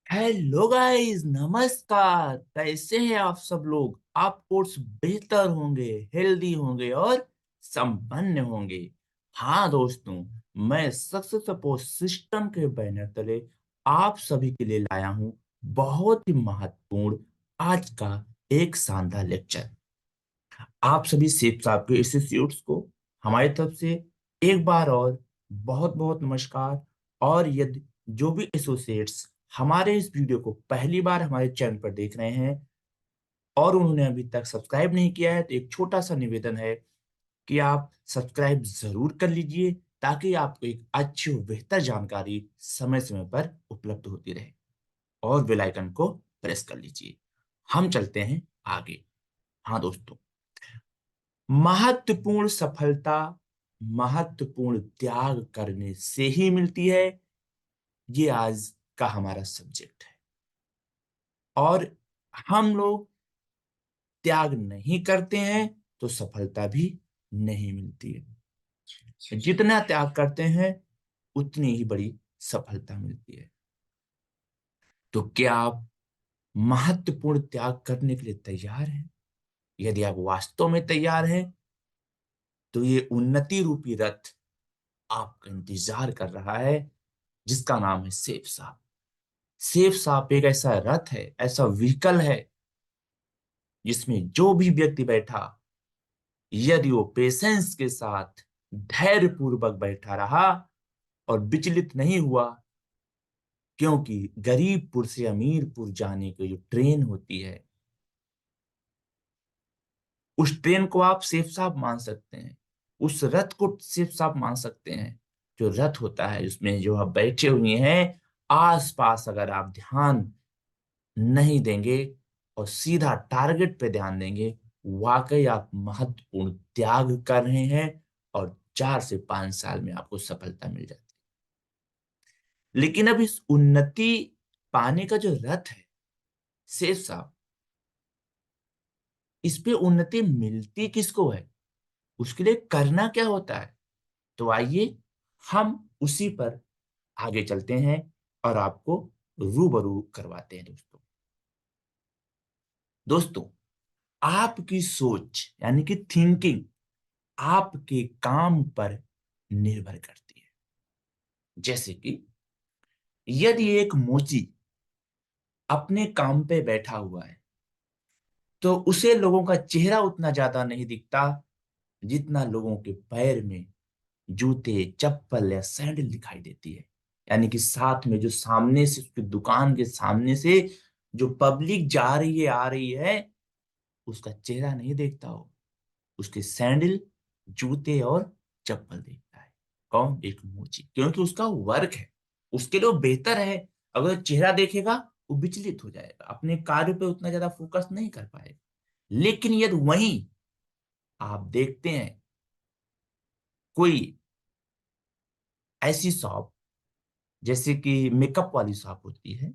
Hello guys, नमस्कार। कैसे हैं आप सब लोग? आप कोर्स बेहतर होंगे, हेल्दी होंगे और संपन्न होंगे। हाँ दोस्तों, मैं सक्सेस सपोर्ट सिस्टम के बैनर तले आप सभी के लिए लाया हूँ बहुत ही महत्वपूर्ण आज का एक शानदार लेक्चर। आप सभी सेठ साहब के इंस्टीट्यूट्स को हमारी तरफ से एक बार और बहुत बहुत नमस्कार। और यदि जो भी एसोसिएट्स हमारे इस वीडियो को पहली बार हमारे चैनल पर देख रहे हैं और उन्होंने अभी तक सब्सक्राइब नहीं किया है, तो एक छोटा सा निवेदन है कि आप सब्सक्राइब जरूर कर लीजिए, ताकि आपको एक अच्छी और बेहतर जानकारी समय समय पर उपलब्ध होती रहे। और बेल आइकन को प्रेस कर लीजिए। हम चलते हैं आगे। हाँ दोस्तों, महत्वपूर्ण सफलता महत्वपूर्ण त्याग करने से ही मिलती है, ये आज का हमारा सब्जेक्ट है। और हम लोग त्याग नहीं करते हैं तो सफलता भी नहीं मिलती है। जितना त्याग करते हैं उतनी ही बड़ी सफलता मिलती है। तो क्या आप महत्वपूर्ण त्याग करने के लिए तैयार हैं? यदि आप वास्तव में तैयार हैं तो ये उन्नति रूपी रथ आपका इंतजार कर रहा है, जिसका नाम है सेफ साहब। सेफ साहब एक ऐसा रथ है, ऐसा व्हीकल है, जिसमें जो भी व्यक्ति बैठा, यदि वो पेशेंस के साथ धैर्य पूर्वक बैठा रहा और विचलित नहीं हुआ, क्योंकि गरीबपुर से अमीरपुर जाने की जो ट्रेन होती है, उस ट्रेन को आप सेफ साहब मान सकते हैं, उस रथ को सेफ साहब मान सकते हैं। जो रथ होता है उसमें जो आप बैठे हुए हैं, आसपास अगर आप ध्यान नहीं देंगे और सीधा टारगेट पे ध्यान देंगे, वाकई आप महत्वपूर्ण त्याग कर रहे हैं और 4 से 5 साल में आपको सफलता मिल जाती है। लेकिन अब इस उन्नति पाने का जो रथ है सेठ साहब, इस पे उन्नति मिलती किसको है, उसके लिए करना क्या होता है? तो आइए हम उसी पर आगे चलते हैं और आपको रूबरू करवाते हैं। दोस्तों दोस्तों आपकी सोच यानी कि थिंकिंग आपके काम पर निर्भर करती है। जैसे कि यदि एक मोची अपने काम पे बैठा हुआ है, तो उसे लोगों का चेहरा उतना ज्यादा नहीं दिखता जितना लोगों के पैर में जूते, चप्पल या सैंडल दिखाई देती है। यानी कि साथ में जो सामने से, उसकी दुकान के सामने से जो पब्लिक जा रही है, आ रही है, उसका चेहरा नहीं देखता हो, उसके सैंडल, जूते और चप्पल देखता है। कौन? एक मोची। क्योंकि उसका वर्क है, उसके लिए वो बेहतर है। अगर चेहरा देखेगा वो विचलित हो जाएगा, अपने कार्य पे उतना ज्यादा फोकस नहीं कर पाएगा। लेकिन यदि वहीं आप देखते हैं कोई ऐसी शॉप, जैसे कि मेकअप वाली शॉप होती है,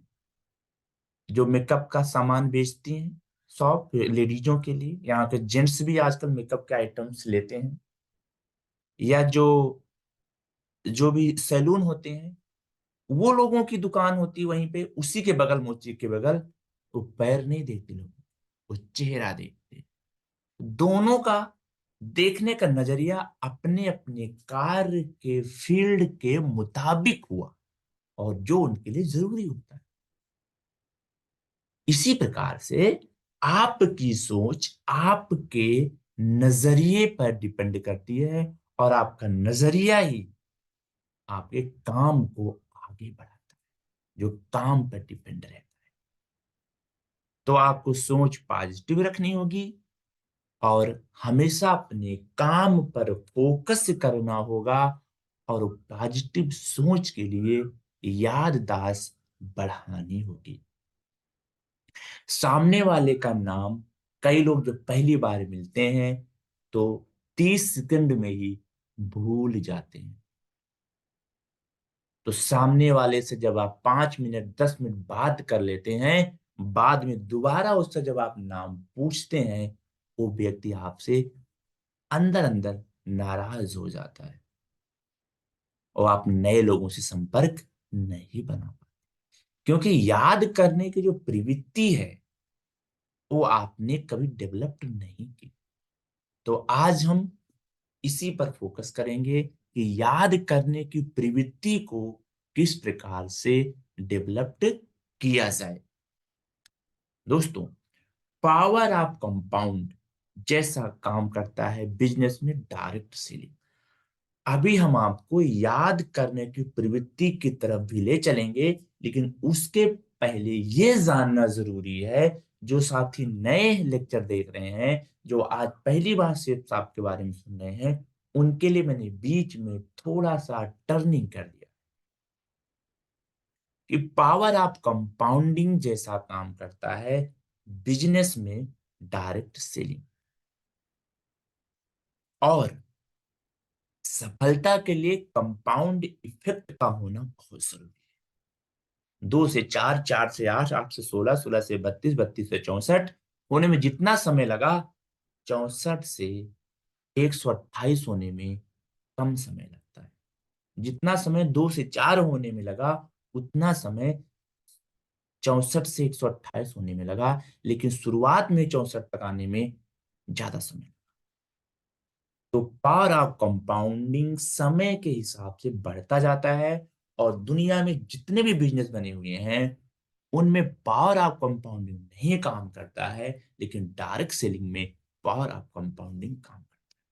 जो मेकअप का सामान बेचती हैं, शॉप लेडीजों के लिए, यहाँ के जेंट्स भी आजकल मेकअप के आइटम्स लेते हैं, या जो जो भी सैलून होते हैं, वो लोगों की दुकान होती है वहीं पे, उसी के बगल, मोची के बगल। वो पैर नहीं देखते लोग, वो चेहरा देखते। दोनों का देखने का नजरिया अपने अपने कार्य के फील्ड के मुताबिक हुआ और जो उनके लिए जरूरी होता है। इसी प्रकार से आपकी सोच आपके नजरिए पर डिपेंड करती है, और आपका नजरिया ही आपके काम को आगे बढ़ाता है, जो काम पर डिपेंड रहता है। तो आपको सोच पॉजिटिव रखनी होगी और हमेशा अपने काम पर फोकस करना होगा, और पॉजिटिव सोच के लिए याददाश्त बढ़ानी होगी। सामने वाले का नाम कई लोग जब पहली बार मिलते हैं तो 30 सेकंड में ही भूल जाते हैं। तो सामने वाले से जब आप 5 मिनट 10 मिनट बात कर लेते हैं, बाद में दोबारा उससे जब आप नाम पूछते हैं, वो व्यक्ति आपसे अंदर अंदर नाराज हो जाता है और आप नए लोगों से संपर्क नहीं बना पाते। क्योंकि याद करने की जो प्रवृत्ति है वो आपने कभी डेवलप नहीं की। तो आज हम इसी पर फोकस करेंगे कि याद करने की प्रवृत्ति को किस प्रकार से डेवलप्ड किया जाए। दोस्तों, पावर ऑफ कंपाउंड जैसा काम करता है बिजनेस में डायरेक्ट सेलिंग। अभी हम आपको याद करने की प्रवृत्ति की तरफ भी ले चलेंगे, लेकिन उसके पहले ये जानना जरूरी है, जो साथी नए लेक्चर देख रहे हैं, जो आज पहली बार सेठ साहब के बारे में सुन रहे हैं, उनके लिए मैंने बीच में थोड़ा सा टर्निंग कर दिया कि पावर ऑफ कंपाउंडिंग जैसा काम करता है बिजनेस में डायरेक्ट सेलिंग। और सफलता के लिए कंपाउंड इफेक्ट का होना बहुत जरूरी है। 2 से 4, 4 से 8, 8 से 16, 16 से 32, 32 से 64 होने में जितना समय लगा, 64 से 128 होने में कम समय लगता है। जितना समय 2 से 4 होने में लगा, उतना समय 64 से 128 होने में लगा, लेकिन शुरुआत में 64 तक आने में ज्यादा समय। तो पावर ऑफ कंपाउंडिंग समय के हिसाब से बढ़ता जाता है। और दुनिया में जितने भी बिजनेस बने हुए हैं, उनमें पावर ऑफ कंपाउंडिंग नहीं काम करता है, लेकिन डायरेक्ट सेलिंग में पावर ऑफ कंपाउंडिंग काम करता है।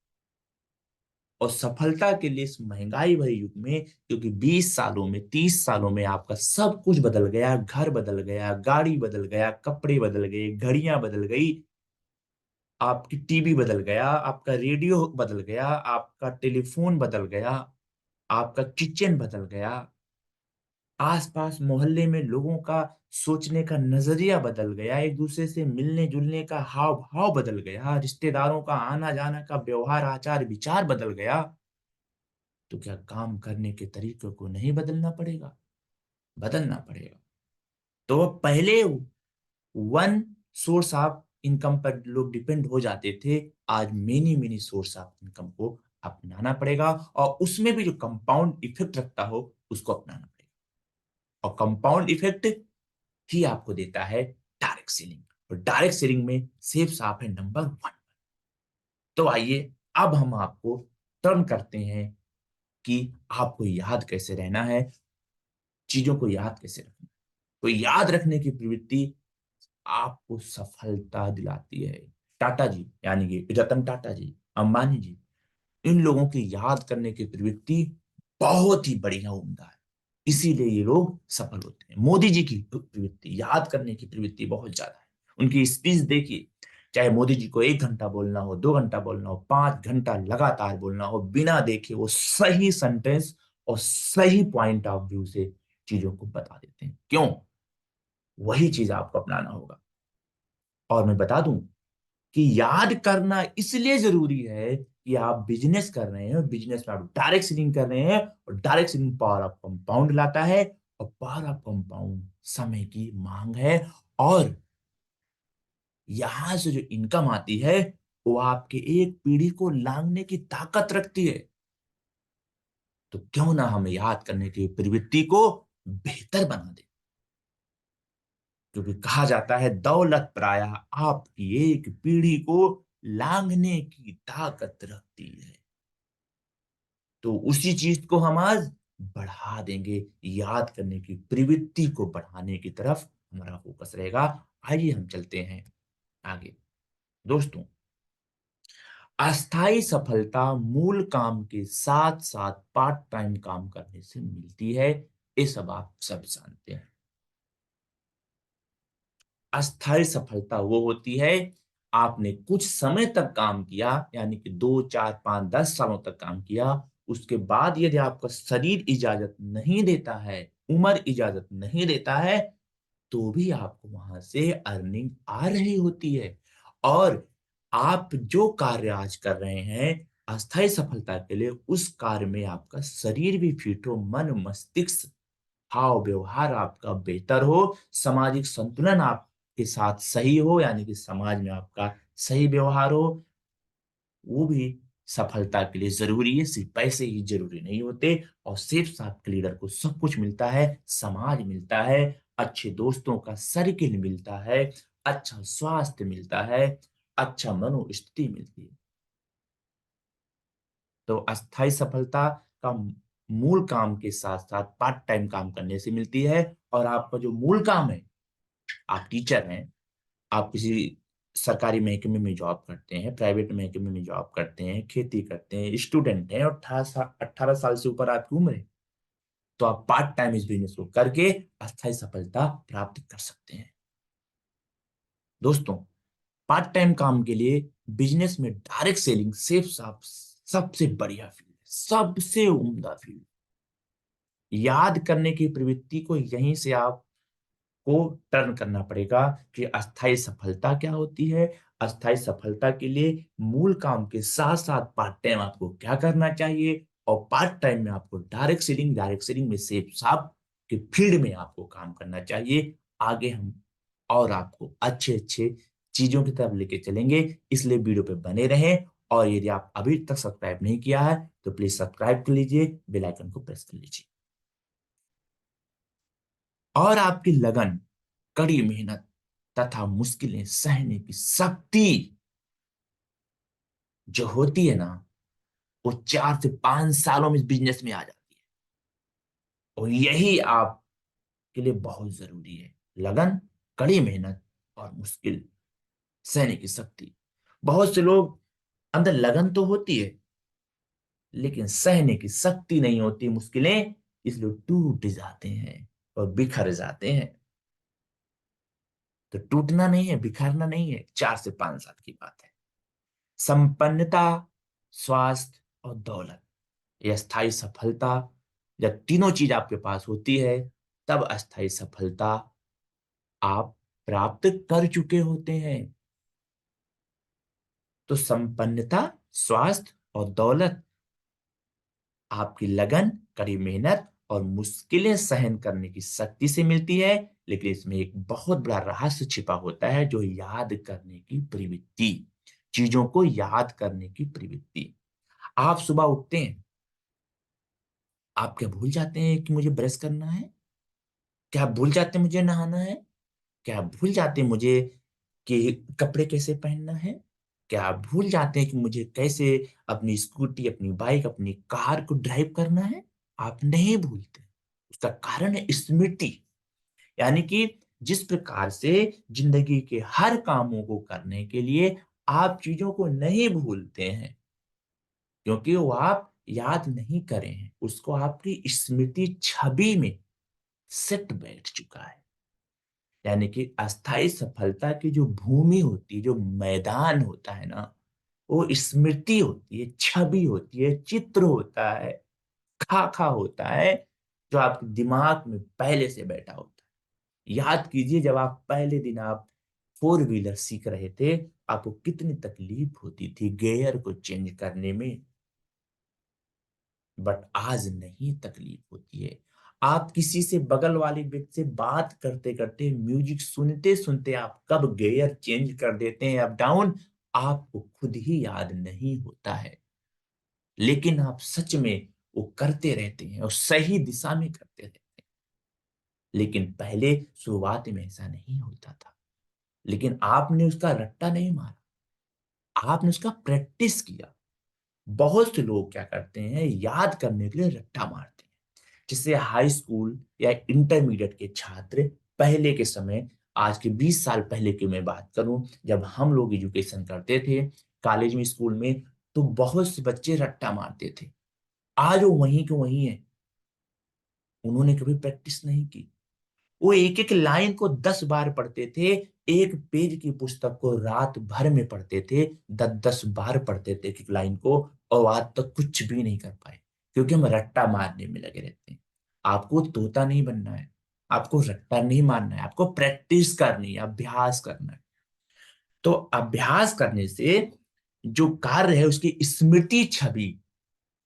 और सफलता के लिए इस महंगाई भरे युग में, क्योंकि 20 सालों में, 30 सालों में आपका सब कुछ बदल गया, घर बदल गया, गाड़ी बदल गया, कपड़े बदल गए, घड़ियां बदल गई, आपकी टीवी बदल गया, आपका रेडियो बदल गया, आपका टेलीफोन बदल गया, आपका किचन बदल गया, आसपास मोहल्ले में लोगों का सोचने का नजरिया बदल गया, एक दूसरे से मिलने जुलने का हाव भाव बदल गया, रिश्तेदारों का आना जाना का व्यवहार आचार विचार बदल गया। तो क्या काम करने के तरीके को नहीं बदलना पड़ेगा? बदलना पड़ेगा। तो वो पहले वन सोर्स ऑफ इनकम पर लोग डिपेंड हो जाते थे, आज many many source of income को अपनाना पड़ेगा, और उसमें भी जो कंपाउंड इफेक्ट रखता हो उसको अपनाना पड़ेगा। और कंपाउंड इफेक्ट ही आपको देता है डायरेक्ट सेलिंग। और डायरेक्ट सेलिंग में सेफ साफ है नंबर 1। तो आइए अब हम आपको टर्न करते हैं कि आपको याद कैसे रहना है, चीजों को याद कैसे रखना है। तो याद रखने की प्रवृत्ति आपको सफलता दिलाती है। टाटा जी, यानी कि रतन टाटा जी, अंबानी जी, इन लोगों की याद करने की प्रवृत्ति बहुत ही बढ़िया, उम्दा है। इसीलिए ये लोग सफल होते हैं। मोदी जी की प्रवृत्ति, याद करने की प्रवृत्ति बहुत ज्यादा है। उनकी स्पीच देखिए, चाहे मोदी जी को 1 घंटा बोलना हो, 2 घंटा बोलना हो, 5 घंटा लगातार बोलना हो, बिना देखे वो सही सेंटेंस और सही पॉइंट ऑफ व्यू से चीजों को बता देते हैं। क्यों? वही चीज आपको अपनाना होगा। और मैं बता दूं कि याद करना इसलिए जरूरी है कि आप बिजनेस कर रहे हैं, बिजनेस में आप डायरेक्ट सेलिंग कर रहे हैं, और direct selling power of compound लाता है, और पावर ऑफ कंपाउंड समय की मांग है। और यहां से जो इनकम आती है वो आपके एक पीढ़ी को लांघने की ताकत रखती है। तो क्यों ना हम याद करने की प्रवृत्ति को बेहतर बना दें, क्योंकि कहा जाता है दौलत प्रायः आपकी एक पीढ़ी को लांघने की ताकत रखती है। तो उसी चीज को हम आज बढ़ा देंगे। याद करने की प्रवृत्ति को बढ़ाने की तरफ हमारा फोकस रहेगा। आइए हम चलते हैं आगे। दोस्तों, अस्थाई सफलता मूल काम के साथ साथ पार्ट टाइम काम करने से मिलती है। ये सब आप सब जानते हैं। अस्थायी सफलता वो होती है, आपने कुछ समय तक काम किया, यानी कि 2, 4, 5, 10 सालों तक काम किया, उसके बाद यदि आपका शरीर इजाजत नहीं देता है, उम्र इजाजत नहीं देता है, तो भी आपको वहां से अर्निंग आ रही होती है। और आप जो कार्य आज कर रहे हैं अस्थायी सफलता के लिए, उस कार्य में आपका शरीर भी फिट हो, मन मस्तिष्क हाव व्यवहार आपका बेहतर हो, सामाजिक संतुलन आपके साथ सही हो, यानी कि समाज में आपका सही व्यवहार हो, वो भी सफलता के लिए जरूरी है। सिर्फ पैसे ही जरूरी नहीं होते। और सिर्फ साथ के लीडर को सब कुछ मिलता है, समाज मिलता है, अच्छे दोस्तों का सर्किल मिलता है, अच्छा स्वास्थ्य मिलता है, अच्छा मनोस्थिति मिलती है। तो अस्थायी सफलता का मूल काम के साथ साथ पार्ट टाइम काम करने से मिलती है। और आपका जो मूल काम है, आप टीचर हैं, आप किसी सरकारी महकमे में जॉब करते हैं, प्राइवेट महकमे में जॉब करते हैं, खेती करते हैं, स्टूडेंट हैं और 18 साल से ऊपर आपकी उम्र है, तो आप पार्ट टाइम इस बिजनेस को करके अस्थायी सफलता प्राप्त कर सकते हैं। दोस्तों, पार्ट टाइम काम के लिए बिजनेस में डायरेक्ट सेलिंग सेफ साफ सबसे बढ़िया फील्ड है, सबसे उम्दा फील्ड। याद करने की प्रवृत्ति को यहीं से आप को टर्न करना पड़ेगा कि अस्थायी सफलता क्या होती है, अस्थायी सफलता के लिए मूल काम के साथ साथ पार्ट टाइम आपको क्या करना चाहिए, और पार्ट टाइम में आपको डायरेक्ट सेलिंग में सेफ साफ के फील्ड में आपको काम करना चाहिए। आगे हम और आपको अच्छे अच्छे चीजों की तरफ लेके चलेंगे, इसलिए वीडियो पे बने रहें। और यदि आप अभी तक सब्सक्राइब नहीं किया है तो प्लीज सब्सक्राइब कर लीजिए, बेल आइकन को प्रेस कर लीजिए। और आपकी लगन, कड़ी मेहनत तथा मुश्किलें सहने की शक्ति जो होती है ना, वो 4 से 5 सालों में इस बिजनेस में आ जाती है। और यही आपके लिए बहुत जरूरी है, लगन, कड़ी मेहनत और मुश्किल सहने की शक्ति। बहुत से लोग अंदर लगन तो होती है, लेकिन सहने की शक्ति नहीं होती मुश्किलें, इसलिए टूट जाते हैं और बिखर जाते हैं। तो टूटना नहीं है, बिखरना नहीं है, 4 से 5 साल की बात है। संपन्नता, स्वास्थ्य और दौलत, ये अस्थायी सफलता, जब तीनों चीज आपके पास होती है तब अस्थायी सफलता आप प्राप्त कर चुके होते हैं। तो संपन्नता, स्वास्थ्य और दौलत आपकी लगन, कड़ी मेहनत और मुश्किलें सहन करने की शक्ति से मिलती है। लेकिन इसमें एक बहुत बड़ा रहस्य छिपा होता है, जो याद करने की प्रवृत्ति, चीजों को याद करने की प्रवृत्ति। आप सुबह उठते हैं, आप क्या भूल जाते हैं कि मुझे ब्रश करना है? क्या आप भूल जाते हैं मुझे नहाना है? क्या आप भूल जाते हैं मुझे कि कपड़े कैसे पहनना है? क्या आप भूल जाते हैं कि मुझे कैसे अपनी स्कूटी, अपनी बाइक, अपनी कार को ड्राइव करना है? आप नहीं भूलते। उसका कारण है स्मृति। यानी कि जिस प्रकार से जिंदगी के हर कामों को करने के लिए आप चीजों को नहीं भूलते हैं, क्योंकि वो आप याद नहीं करे हैं, उसको आपकी स्मृति छवि में सेट बैठ चुका है। यानी कि अस्थाई सफलता की जो भूमि होती है, जो मैदान होता है ना, वो स्मृति होती है, छवि होती है, चित्र होता है, खाका होता है, जो आपके दिमाग में पहले से बैठा होता है। याद कीजिए, जब आप पहले दिन आप फोर व्हीलर सीख रहे थे, आपको कितनी तकलीफ होती थी गियर को चेंज करने में, बट आज नहीं तकलीफ होती है। आप किसी से, बगल वाले व्यक्ति से बात करते करते, म्यूजिक सुनते सुनते आप कब गियर चेंज कर देते हैं अप डाउन, आपको खुद ही याद नहीं होता है। लेकिन आप सच में वो करते रहते हैं और सही दिशा में करते रहते हैं। लेकिन पहले शुरुआत में ऐसा नहीं होता था, लेकिन आपने उसका रट्टा नहीं मारा, आपने उसका प्रैक्टिस किया। बहुत से लोग क्या करते हैं, याद करने के लिए रट्टा मारते हैं। जिससे हाई स्कूल या इंटरमीडिएट के छात्र पहले के समय, आज के 20 साल पहले की मैं बात करूं, जब हम लोग एजुकेशन करते थे कॉलेज में, स्कूल में, तो बहुत से बच्चे रट्टा मारते थे। आज वो वहीं के वहीं है, उन्होंने कभी प्रैक्टिस नहीं की। वो एक एक लाइन को 10 बार पढ़ते थे, एक पेज की पुस्तक को रात भर में पढ़ते थे, 10 10 बार पढ़ते थे एक एक लाइन को, और आज तक कुछ भी नहीं कर पाए, क्योंकि हम रट्टा मारने में लगे रहते हैं। आपको तोता नहीं बनना है, आपको रट्टा नहीं मारना है, आपको प्रैक्टिस करनी है, अभ्यास करना है। तो अभ्यास करने से जो कार्य है उसकी स्मृति छवि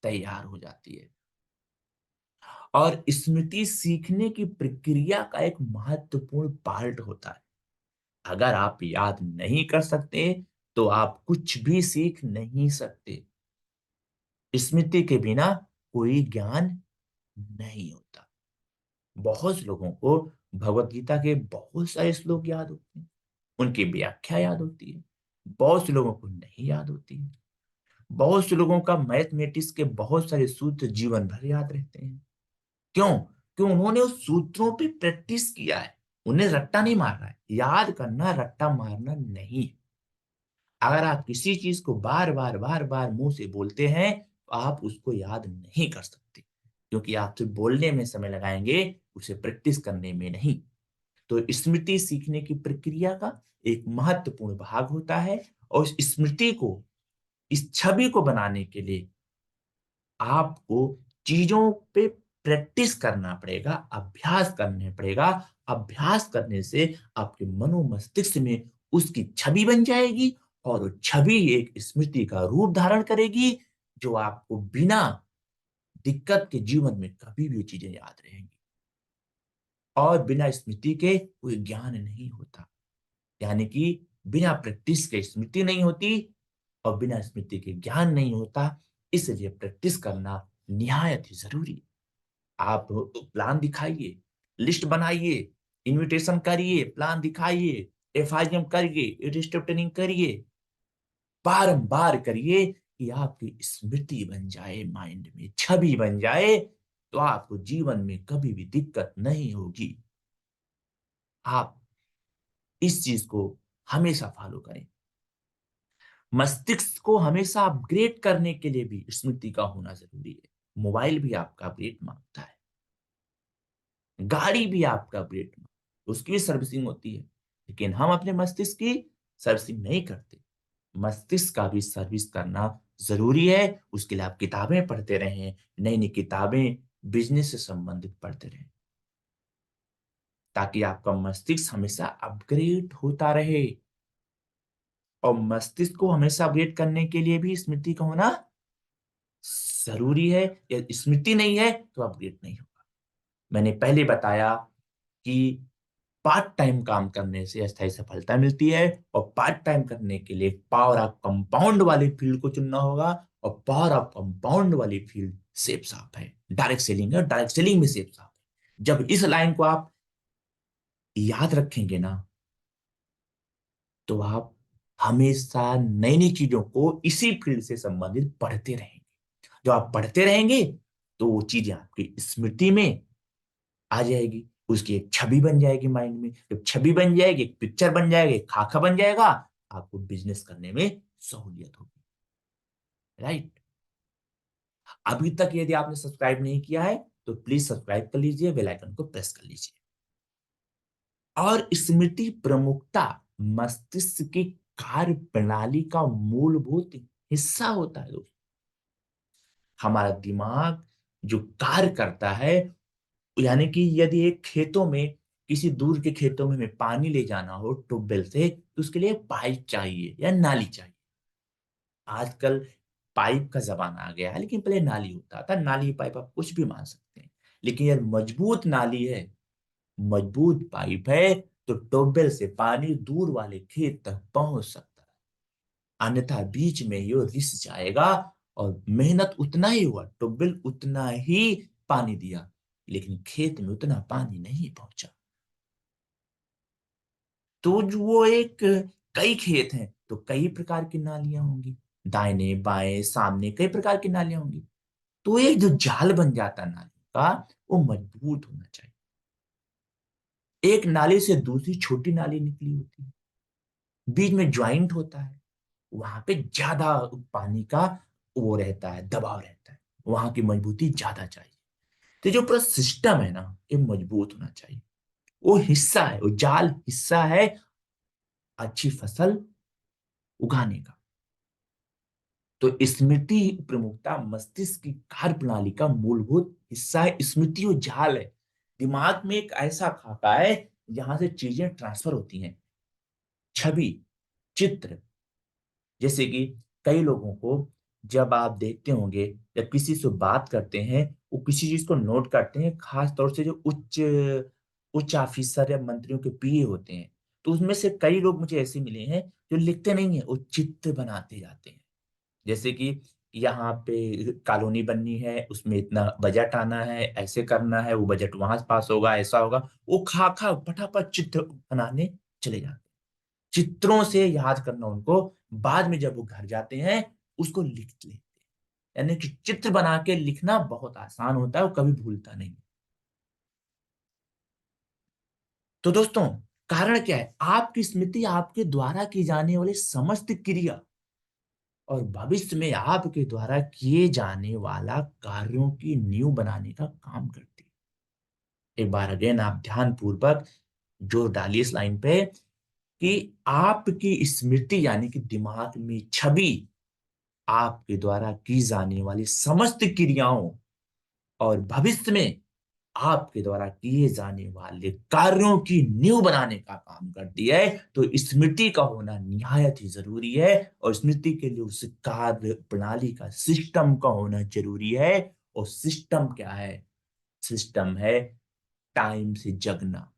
तैयार हो जाती है। और स्मृति सीखने की प्रक्रिया का एक महत्वपूर्ण पार्ट होता है। अगर आप याद नहीं कर सकते तो आप कुछ भी सीख नहीं सकते। स्मृति के बिना कोई ज्ञान नहीं होता। बहुत से लोगों को भगवत गीता के बहुत सारे श्लोक याद होते हैं, उनकी व्याख्या याद होती है। बहुत से लोगों को नहीं याद होती है। बहुत से लोगों का मैथमेटिक्स के बहुत सारे सूत्र जीवन भर याद रहते हैं। क्यों? क्यों? उन्होंने उस सूत्रों पे प्रैक्टिस किया है। उन्हें रट्टा नहीं मारना है। याद करना रट्टा मारना नहीं। अगर आप किसी चीज को बार बार बार बार मुंह से बोलते हैं तो आप उसको याद नहीं कर सकते, क्योंकि आप सिर्फ बोलने में समय लगाएंगे, उसे प्रैक्टिस करने में नहीं। तो स्मृति सीखने की प्रक्रिया का एक महत्वपूर्ण भाग होता है, और इस स्मृति को, इस छवि को बनाने के लिए आपको चीजों पे प्रैक्टिस करना पड़ेगा, अभ्यास करने पड़ेगा। अभ्यास करने से आपके मनो मस्तिष्क में उसकी छवि बन जाएगी, और वो छवि एक स्मृति का रूप धारण करेगी, जो आपको बिना दिक्कत के जीवन में कभी भी वो चीजें याद रहेंगी। और बिना स्मृति के कोई ज्ञान नहीं होता। यानी कि बिना प्रैक्टिस के स्मृति नहीं होती, और बिना स्मृति के ज्ञान नहीं होता। इसलिए प्रैक्टिस करना निहायत ही जरूरी है। आप प्लान दिखाइए, लिस्ट बनाइए, इनविटेशन करिए, प्लान दिखाइए, एफआईएम करिए, रजिस्टर ट्रेनिंग करिए, बारंबार करिए कि आपकी स्मृति बन जाए, माइंड में छवि बन जाए, तो आपको जीवन में कभी भी दिक्कत नहीं होगी। आप इस चीज को हमेशा फॉलो करें। मस्तिष्क को हमेशा अपग्रेड करने के लिए भी स्मृति का होना जरूरी है। मोबाइल भी आपका अपग्रेड मांगता है, गाड़ी भी आपका अपग्रेड मांगता है, उसकी भी सर्विसिंग होती है। लेकिन हम अपने मस्तिष्क की सर्विसिंग नहीं करते। मस्तिष्क का भी सर्विस करना जरूरी है। उसके लिए आप किताबें पढ़ते रहें, नई नई किताबें बिजनेस से संबंधित पढ़ते रहें, ताकि आपका मस्तिष्क हमेशा अपग्रेड होता रहे। और मस्तिष्क को हमेशा अपग्रेड करने के लिए भी स्मृति का होना जरूरी है। या स्मृति नहीं है तो अपग्रेड नहीं होगा। मैंने पहले बताया कि पार्ट टाइम काम करने से अस्थायी सफलता मिलती है, और पार्ट टाइम करने के लिए पावर ऑफ कंपाउंड वाली फील्ड को चुनना होगा। और पावर ऑफ कंपाउंड वाली फील्ड सेफ साफ है, डायरेक्ट सेलिंग है, डायरेक्ट सेलिंग में सेफ साफ है। जब इस लाइन को आप याद रखेंगे ना, तो आप हमेशा नई नई चीजों को इसी फील्ड से संबंधित पढ़ते रहेंगे। जो आप पढ़ते रहेंगे तो वो चीजें आपकी स्मृति में आ जाएगी, उसकी एक छवि बन जाएगी माइंड में। जब छवि बन जाएगी, एक पिक्चर बन जाएगी, एक खाका बन जाएगा, आपको बिजनेस करने में सहूलियत होगी। राइट? अभी तक यदि आपने सब्सक्राइब नहीं किया है तो प्लीज सब्सक्राइब कर लीजिए, बेल आइकन को प्रेस कर लीजिए। और स्मृति प्रमुखता मस्तिष्क की कार्य प्रणाली का मूलभूत हिस्सा होता है दोस्तों। हमारा दिमाग जो कार्य करता है, यानी कि यदि एक खेतों में, किसी दूर के खेतों में हमें पानी ले जाना हो ट्यूबवेल से, तो उसके लिए पाइप चाहिए या नाली चाहिए। आजकल पाइप का जमाना आ गया है, लेकिन पहले नाली होता था। नाली पाइप आप कुछ भी मान सकते हैं, लेकिन यदि मजबूत नाली है, मजबूत पाइप है, तो ट्यूबवेल से पानी दूर वाले खेत तक पहुंच सकता है। अन्यथा बीच में ये रिस जाएगा, और मेहनत उतना ही हुआ, ट्यूबवेल उतना ही पानी दिया, लेकिन खेत में उतना पानी नहीं पहुंचा। तो जो वो एक, कई खेत हैं तो कई प्रकार की नालियां होंगी, दाहिने बाएं सामने कई प्रकार की नालियां होंगी। तो एक जो जाल बन जाता है नाली का, वो मजबूत होना चाहिए। एक नाली से दूसरी छोटी नाली निकली होती है, बीच में ज्वाइंट होता है, वहां पे ज्यादा पानी का वो रहता है, दबाव रहता है, वहां की मजबूती ज्यादा चाहिए। तो जो पूरा सिस्टम है ना, ये मजबूत होना चाहिए। वो हिस्सा है, वो जाल हिस्सा है अच्छी फसल उगाने का। तो स्मृति प्रमुखता मस्तिष्क की कार्य प्रणाली का मूलभूत हिस्सा है। स्मृति वो जाल है, दिमाग में एक ऐसा खाका है जहां से चीजें ट्रांसफर होती हैं, छवि, चित्र। जैसे कि कई लोगों को, जब आप देखते होंगे, जब किसी से बात करते हैं, वो किसी चीज को नोट करते हैं, खास तौर से जो उच्च उच्च ऑफिसर या मंत्रियों के पीए होते हैं, तो उसमें से कई लोग मुझे ऐसे मिले हैं जो लिखते नहीं है, वो चित्र बनाते जाते हैं। जैसे कि यहाँ पे कॉलोनी बननी है, उसमें इतना बजट आना है, ऐसे करना है, वो बजट वहां पास होगा, ऐसा होगा। वो खा खा फटाफट चित्र बनाने चले जाते हैं। चित्रों से याद करना उनको, बाद में जब वो घर जाते हैं उसको लिख लेते हैं। यानी कि चित्र बना के लिखना बहुत आसान होता है, वो कभी भूलता नहीं। तो दोस्तों, कारण क्या है? आपकी स्मृति आपके द्वारा की जाने वाली समस्त क्रिया और भविष्य में आपके द्वारा किए जाने वाला कार्यों की नींव बनाने का काम करती है। एक बार अगेन आप ध्यान पूर्वक जोर डालिए इस लाइन पे कि आपकी स्मृति यानी कि दिमाग में छवि आपके द्वारा की जाने वाली समस्त क्रियाओं और भविष्य में आपके द्वारा किए जाने वाले कार्यों की नींव बनाने का काम करती है। तो स्मृति का होना निहायत ही जरूरी है, और स्मृति के लिए उस कार्य प्रणाली का, सिस्टम का होना जरूरी है। और सिस्टम क्या है? सिस्टम है टाइम से जगना,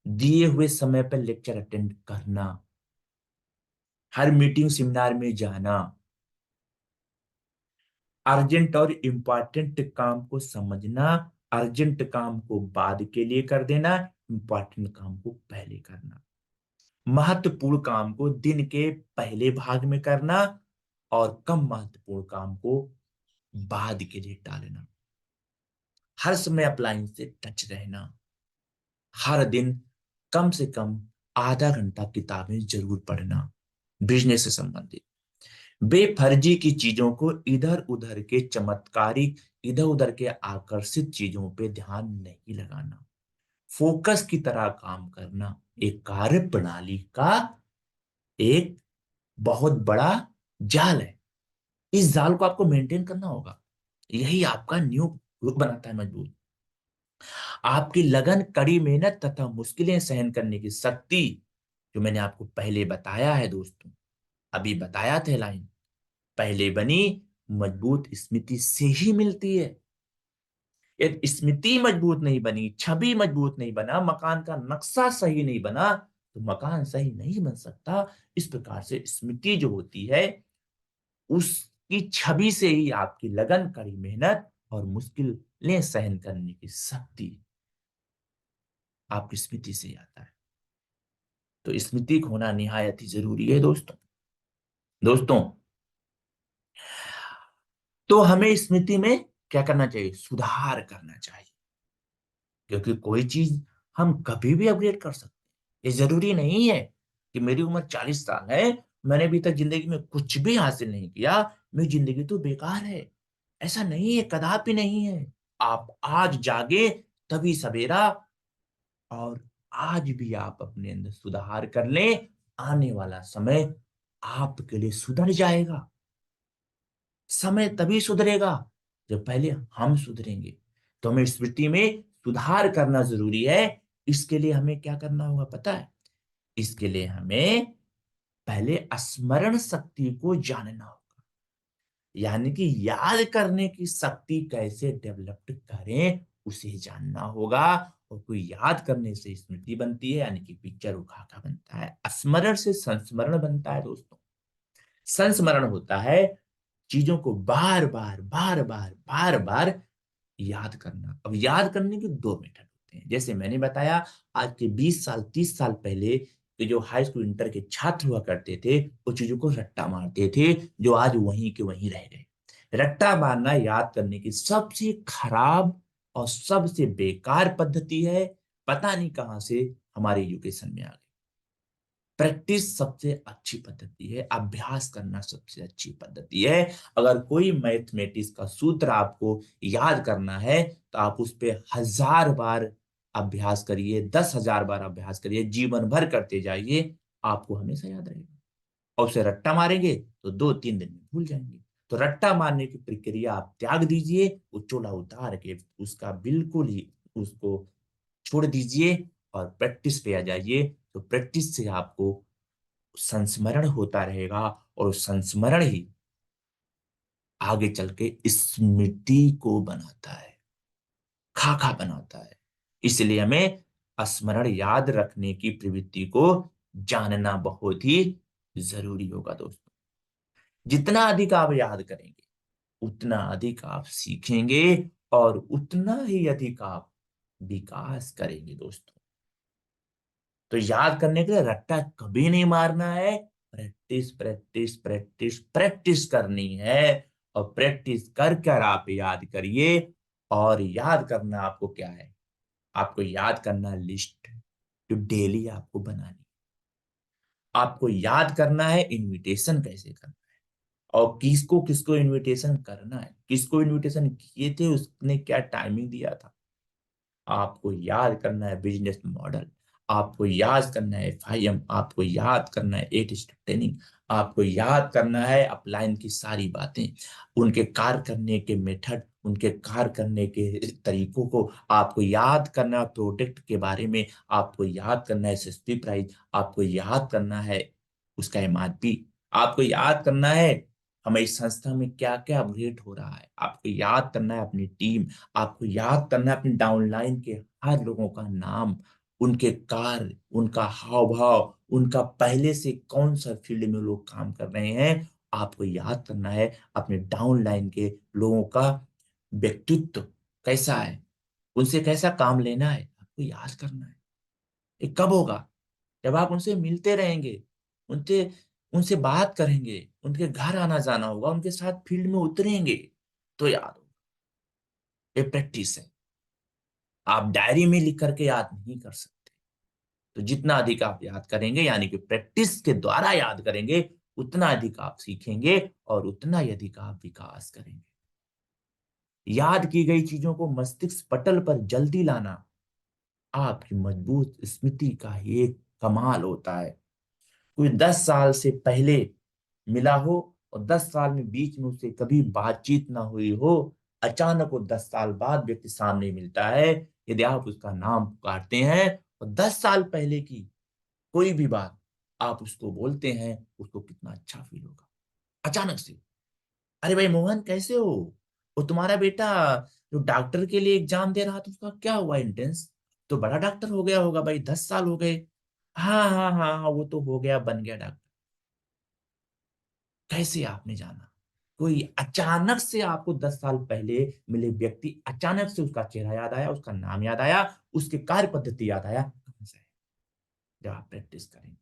दिए हुए समय पर लेक्चर अटेंड करना, हर मीटिंग सेमिनार में जाना, अर्जेंट और इम्पोर्टेंट काम को समझना, अर्जेंट काम को बाद के लिए कर देना, इम्पोर्टेंट काम को पहले करना, महत्वपूर्ण काम को दिन के पहले भाग में करना और कम महत्वपूर्ण काम को बाद के लिए टालना, हर समय अप्लायंस से टच रहना, हर दिन कम से कम आधा घंटा किताबें जरूर पढ़ना, बिजनेस से संबंधित बेफर्जी की चीजों को, इधर उधर के चमत्कारिक, इधर उधर के आकर्षित चीजों पे ध्यान नहीं लगाना, फोकस की तरह काम करना एक कार्य प्रणाली का एक बहुत बड़ा जाल है। इस जाल को आपको मेंटेन करना होगा, यही आपका न्यू बनाता है मजबूत। आपकी लगन, कड़ी मेहनत तथा मुश्किलें सहन करने की शक्ति, जो मैंने आपको पहले बताया है दोस्तों, अभी बताया था लाइन, पहले बनी मजबूत स्मृति से ही मिलती है। यदि स्मृति मजबूत नहीं बनी, छवि मजबूत नहीं बना, मकान का नक्शा सही नहीं बना, तो मकान सही नहीं बन सकता। इस प्रकार से स्मृति जो होती है, उसकी छवि से ही आपकी लगन, कड़ी मेहनत और मुश्किलें सहन करने की शक्ति आपकी स्मृति से आता है। तो स्मृति को होना निहायत ही जरूरी है दोस्तों। दोस्तों, तो हमें स्मृति में क्या करना चाहिए? सुधार करना चाहिए, क्योंकि कोई चीज हम कभी भी अपग्रेड कर सकते हैं। ये जरूरी नहीं है कि मेरी उम्र 40 साल है, मैंने अभी तक जिंदगी में कुछ भी हासिल नहीं किया, मेरी जिंदगी तो बेकार है। ऐसा नहीं है, कदापि नहीं है। आप आज जागे तभी सवेरा, और आज भी आप अपने अंदर सुधार कर लें, आने वाला समय आपके लिए सुधर जाएगा। समय तभी सुधरेगा जब पहले हम सुधरेंगे। तो हमें स्मृति में सुधार करना जरूरी है। इसके लिए हमें क्या करना होगा पता है? इसके लिए हमें पहले स्मरण शक्ति को जानना होगा, यानी कि याद करने की शक्ति कैसे डेवलप करें उसे जानना होगा। और कोई याद करने से स्मृति बनती है, यानी कि पिक्चर उखाका बनता है, स्मरण से संस्मरण बनता है दोस्तों। संस्मरण होता है चीजों को बार बार बार बार बार बार याद करना। अब याद करने के दो मेथड होते हैं, जैसे मैंने बताया, आज के 20 साल 30 साल पहले के जो हाई स्कूल इंटर के छात्र हुआ करते थे, वो चीजों को रट्टा मारते थे, जो आज वहीं के वहीं रह गए। रट्टा मारना याद करने की सबसे खराब और सबसे बेकार पद्धति है। पता नहीं कहां से हमारे एजुकेशन में आ गई। प्रैक्टिस सबसे अच्छी पद्धति है, अभ्यास करना सबसे अच्छी पद्धति है। अगर कोई मैथमेटिक्स का सूत्र आपको याद करना है, तो आप उस पे 1000 बार अभ्यास करिए, 10,000 बार अभ्यास करिए, जीवन भर करते जाइए, आपको हमेशा याद रहेगा। और उसे रट्टा मारेंगे तो 2-3 दिन में भूल जाएंगे। तो रट्टा मारने की प्रक्रिया आप त्याग दीजिए, वो चोला उतार के उसका बिल्कुल ही उसको छोड़ दीजिए और प्रैक्टिस पे आ जाइए। तो प्रैक्टिस से आपको संस्मरण होता रहेगा, और संस्मरण ही आगे चल के स्मृति को बनाता है, खाका बनाता है। इसलिए हमें स्मरण, याद रखने की प्रवृत्ति को जानना बहुत ही जरूरी होगा दोस्तों। जितना अधिक आप याद करेंगे उतना अधिक आप सीखेंगे और उतना ही अधिक आप विकास करेंगे दोस्तों। तो याद करने के लिए रट्टा कभी नहीं मारना है। प्रैक्टिस प्रैक्टिस प्रैक्टिस प्रैक्टिस करनी है। और प्रैक्टिस कर कर आप याद करिए। और याद करना आपको क्या है? आपको याद करना लिस्ट जो डेली आपको बनानी। आपको याद करना है इनविटेशन कैसे करना है और किसको किसको इनविटेशन करना है, किसको इनविटेशन किए थे, उसने क्या टाइमिंग दिया था। आपको याद करना है बिजनेस मॉडल, आपको याद करना है FIM, आपको याद करना है 8 स्टेप ट्रेनिंग, आपको याद करना है अपलाइन की सारी बातें, उनके कार्य करने के मेथड, उनके कार्य करने के तरीकों को आपको याद करना है। प्रोडक्ट के बारे में आपको याद करना है, SSP प्राइस आपको याद करना है, उसका MRP आपको याद करना है, हमारी संस्था में क्या क्या अपग्रेड हो रहा है, आपको याद करना है अपनी टीम, आपको याद करना है अपनी डाउनलाइन के हर लोगों का नाम, उनके कार्य, उनका हाव भाव, उनका पहले से कौन सा फील्ड में लोग काम कर रहे हैं। आपको याद करना है अपने डाउनलाइन के लोगों का व्यक्तित्व कैसा है, उनसे कैसा काम लेना है, आपको याद करना है। ये कब होगा? जब आप उनसे मिलते रहेंगे, उनसे उनसे बात करेंगे, उनके घर आना जाना होगा, उनके साथ फील्ड में उतरेंगे, तो याद होगा। ये प्रैक्टिस है। आप डायरी में लिख करके याद नहीं कर सकते। तो जितना अधिक आप याद करेंगे यानी कि प्रैक्टिस के द्वारा याद करेंगे उतना अधिक आप सीखेंगे और उतना ही अधिक आप विकास करेंगे। याद की गई चीजों को मस्तिष्क पटल पर जल्दी लाना आपकी मजबूत स्मृति का ही एक कमाल होता है। कोई 10 साल से पहले मिला हो और 10 साल में बीच में उससे कभी बातचीत ना हुई हो, अचानक वो 10 साल बाद व्यक्ति सामने मिलता है, यदि आप उसका नाम पुकारते हैं और 10 साल पहले की कोई भी बात आप उसको बोलते हैं, उसको कितना अच्छा फील होगा। अचानक से, अरे भाई मोहन कैसे हो, वो तुम्हारा बेटा जो डॉक्टर के लिए एग्जाम दे रहा था उसका क्या हुआ एंट्रेंस, तो बड़ा डॉक्टर हो गया होगा भाई, 10 साल हो गए। हाँ हाँ हाँ हाँ, वो तो हो गया, बन गया डॉक्टर। कैसे आपने जाना? कोई अचानक से आपको 10 साल पहले मिले व्यक्ति, अचानक से उसका चेहरा याद आया, उसका नाम याद आया, उसकी कार्य पद्धति याद आया, कहां से? जब आप प्रैक्टिस करेंगे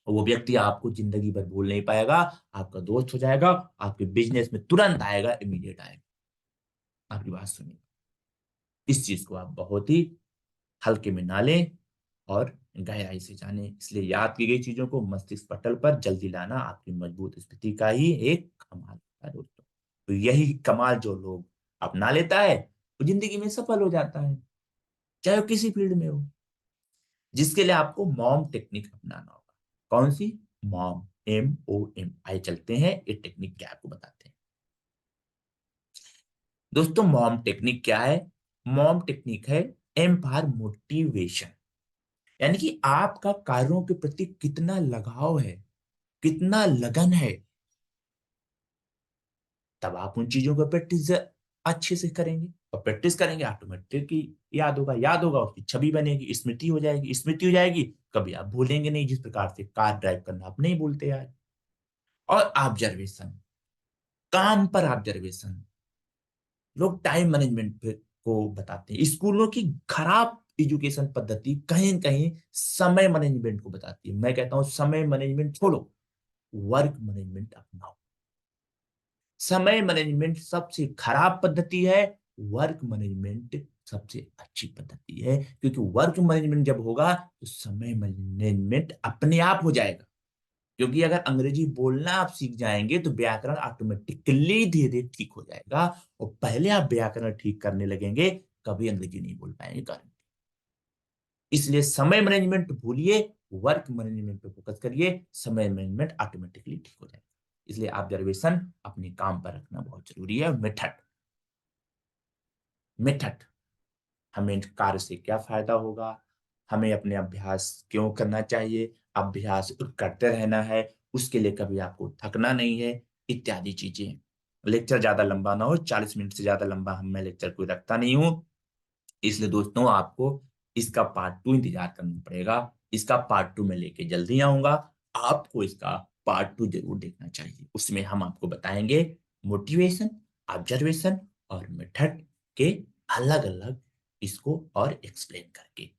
और वो व्यक्ति आपको जिंदगी भर भूल नहीं पाएगा, आपका दोस्त हो जाएगा, आपके बिजनेस में तुरंत आएगा, इमीडिएट आएगा। आपकी बात सुनिए, इस चीज को आप बहुत ही हल्के में ना लें और गहराई से जाने। इसलिए याद की गई चीजों को मस्तिष्क पटल पर जल्दी लाना आपकी मजबूत स्थिति का ही एक कमाल है दोस्तों। तो यही कमाल जो लोग अपना लेता है वो जिंदगी में सफल हो जाता है, चाहे वो किसी फील्ड में हो। जिसके लिए आपको मॉम टेक्निक अपनाना होगा। कौन सी? Mom, MOM। आइए चलते हैं ये टेक्निक क्या आपको बताते हैं। दोस्तों मॉम टेक्निक क्या है? मॉम टेक्निक है एम फॉर मोटिवेशन। यानी कि आपका कार्यों के प्रति कितना लगाव है, कितना लगन है, तब आप उन चीजों को प्रैक्टिस अच्छे से करेंगे। और प्रैक्टिस करेंगे ऑटोमेटिकली याद होगा, याद होगा उसकी छवि बनेगी, स्मृति हो जाएगी, स्मृति हो जाएगी, कभी आप भूलेंगे नहीं। जिस प्रकार से कार ड्राइव करना आप नहीं भूलते यार। और ऑब्जर्वेशन, काम पर ऑब्जर्वेशन। लोग टाइम मैनेजमेंट को बताते हैं, स्कूलों की खराब एजुकेशन पद्धति कहीं न कहीं समय मैनेजमेंट को बताती है। मैं कहता हूं समय मैनेजमेंट छोड़ो, वर्क मैनेजमेंट अपनाओ। समय मैनेजमेंट सबसे खराब पद्धति है, वर्क मैनेजमेंट सबसे अच्छी पद्धति है। क्योंकि वर्क मैनेजमेंट जब होगा तो समय मैनेजमेंट अपने आप हो जाएगा। क्योंकि अगर अंग्रेजी बोलना आप सीख जाएंगे तो व्याकरण ऑटोमेटिकली धीरे धीरे ठीक हो जाएगा। और पहले आप व्याकरण ठीक करने लगेंगे, कभी अंग्रेजी नहीं बोल पाएंगे कारण। इसलिए समय मैनेजमेंट भूलिए, वर्क मैनेजमेंट पे फोकस करिए, समय मैनेजमेंट ऑटोमेटिकली ठीक हो जाएगा। इसलिए ऑब्जर्वेशन अपने काम पर रखना बहुत जरूरी है। मेथड, मेथड, हमें कार्य से क्या फायदा होगा, हमें अपने अभ्यास क्यों करना चाहिए, अभ्यास करते रहना है, उसके लिए कभी आपको थकना नहीं है, इत्यादि चीजें। लेक्चर ज्यादा लंबा ना हो, 40 मिनट से ज्यादा लंबा हम मैं लेक्चर कोई रखता नहीं हूं। इसलिए दोस्तों आपको इसका पार्ट 2 इंतजार करना पड़ेगा। इसका पार्ट 2 में लेके जल्दी आऊंगा। आपको इसका पार्ट 2 जरूर देखना चाहिए। उसमें हम आपको बताएंगे मोटिवेशन, ऑब्जर्वेशन और मेथड के अलग-अलग इसको और एक्सप्लेन करके।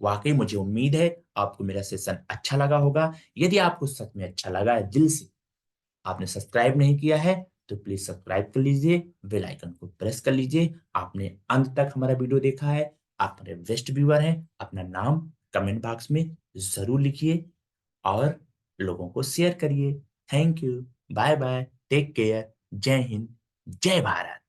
वाक़ई मुझे उम्मीद है आपको मेरा सेशन अच्छा लगा होगा। यदि आपको सच में अच्छा लगा है दिल से, आपने सब्सक्राइब नहीं किया है, तो प्लीज़ सब्सक्राइब कर लीजिए, बेल आइकन को प्रेस कर लीजिए। आपने अंत तक हमारा वीडियो देखा है, आप मेरे बेस्ट व्यूअर हैं। अपना नाम कमेंट बॉक्स में ज़रूर लिखिए और लोगों को शेयर करिए। Thank you, bye bye, take care, जय हिंद, जय भारत।